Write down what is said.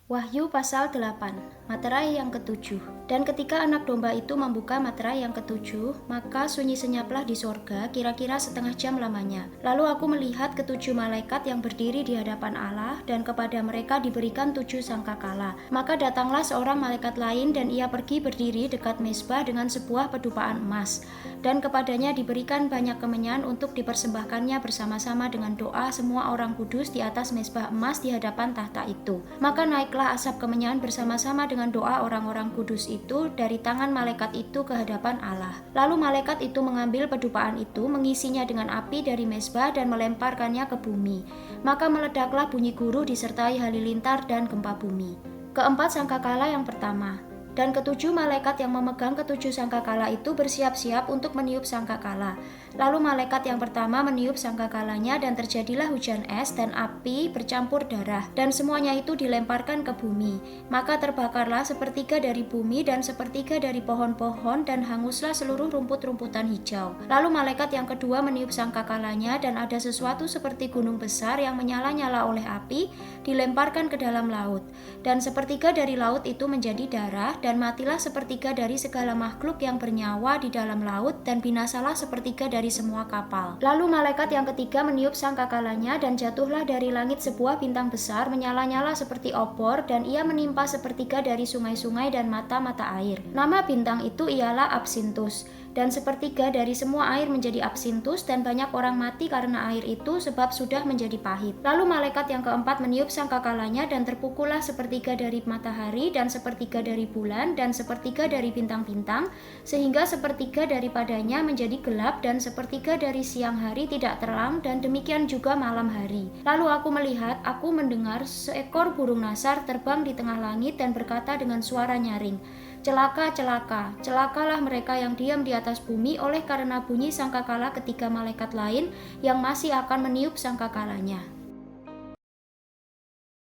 Wahyu pasal 8, materai yang ketujuh. Dan ketika anak domba itu membuka materai yang ketujuh, maka sunyi senyaplah di sorga kira-kira setengah jam lamanya. Lalu aku melihat ketujuh malaikat yang berdiri di hadapan Allah, dan kepada mereka diberikan 7 sangkakala. Maka datanglah seorang malaikat lain, dan ia pergi berdiri dekat mezbah dengan sebuah pedupaan emas. Dan kepadanya diberikan banyak kemenyan untuk dipersembahkannya bersama-sama dengan doa semua orang kudus di atas mezbah emas di hadapan tahta itu. Maka naiklah asap kemenyan bersama-sama dengan doa orang-orang kudus itu dari tangan malaikat itu ke hadapan Allah. Lalu malaikat itu mengambil pedupaan itu, mengisinya dengan api dari mezbah dan melemparkannya ke bumi. Maka meledaklah bunyi guru disertai halilintar dan gempa bumi. Keempat sangkakala yang pertama. Dan ketujuh malaikat yang memegang ketujuh sangkakala itu bersiap-siap untuk meniup sangkakala. Lalu malaikat yang pertama meniup sangkakalanya, dan terjadilah hujan es dan api bercampur darah, dan semuanya itu dilemparkan ke bumi. Maka terbakarlah sepertiga dari bumi dan sepertiga dari pohon-pohon, dan hanguslah seluruh rumput-rumputan hijau. Lalu malaikat yang kedua meniup sangkakalanya, dan ada sesuatu seperti gunung besar yang menyala-nyala oleh api dilemparkan ke dalam laut. Dan sepertiga dari laut itu menjadi darah, dan matilah sepertiga dari segala makhluk yang bernyawa di dalam laut, dan binasalah sepertiga dari semua kapal. Lalu malaikat yang ketiga meniup sangkakalanya, dan jatuhlah dari langit sebuah bintang besar menyala-nyala seperti obor, dan ia menimpa sepertiga dari sungai-sungai dan mata-mata air. Nama bintang itu ialah Absintus. Dan sepertiga dari semua air menjadi absintus, dan banyak orang mati karena air itu, sebab sudah menjadi pahit. Lalu malaikat yang keempat meniup sangkakalanya, dan terpukullah sepertiga dari matahari, dan sepertiga dari bulan, dan sepertiga dari bintang-bintang, sehingga sepertiga daripadanya menjadi gelap, dan sepertiga dari siang hari tidak terang, dan demikian juga malam hari. Lalu aku mendengar seekor burung nasar terbang di tengah langit dan berkata dengan suara nyaring, "Celaka, celaka, celakalah mereka yang diam di atas bumi oleh karena bunyi sangkakala ketiga malaikat lain yang masih akan meniup sangkakalanya."